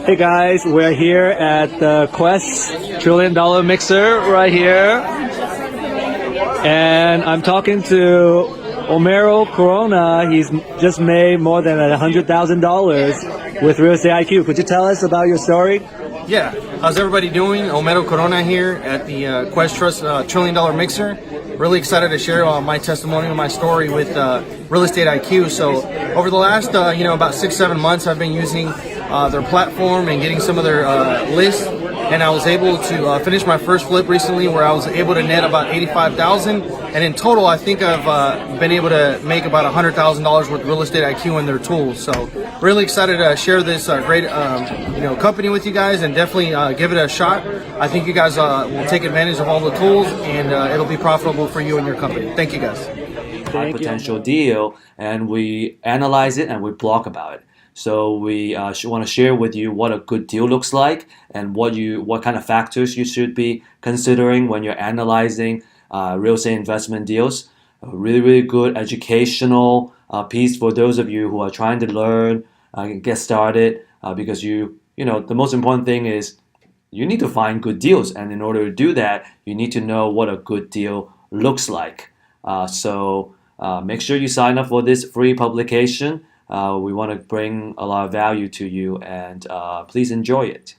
Hey guys, we're here at the Quest $1 trillion mixer right here. And I'm talking to Homero Corona. He's just made more than $100,000 with Real Estate IQ. Could you tell us about your story? Yeah, how's everybody doing? Homero Corona here at the Quest Trust $1 trillion mixer. Really excited to share my testimonial, my story with Real Estate IQ. So over the last, about 6-7 months, I've been using their platform and getting some of their lists. And I was able to finish my first flip recently where I was able to net about $85,000. And in total, I think I've been able to make about $100,000 with Real Estate IQ and their tools. So really excited to share this great company with you guys and definitely give it a shot. I think you guys will take advantage of all the tools and it'll be profitable for you and your company. Thank you guys. High potential deal, and we analyze it and we blog about it. So we want to share with you what a good deal looks like and what kind of factors you should be considering when you're analyzing real estate investment deals. A really, really good educational piece for those of you who are trying to learn, get started, because the most important thing is you need to find good deals, and in order to do that, you need to know what a good deal looks like. So make sure you sign up for this free publication. We want to bring a lot of value to you, and please enjoy it.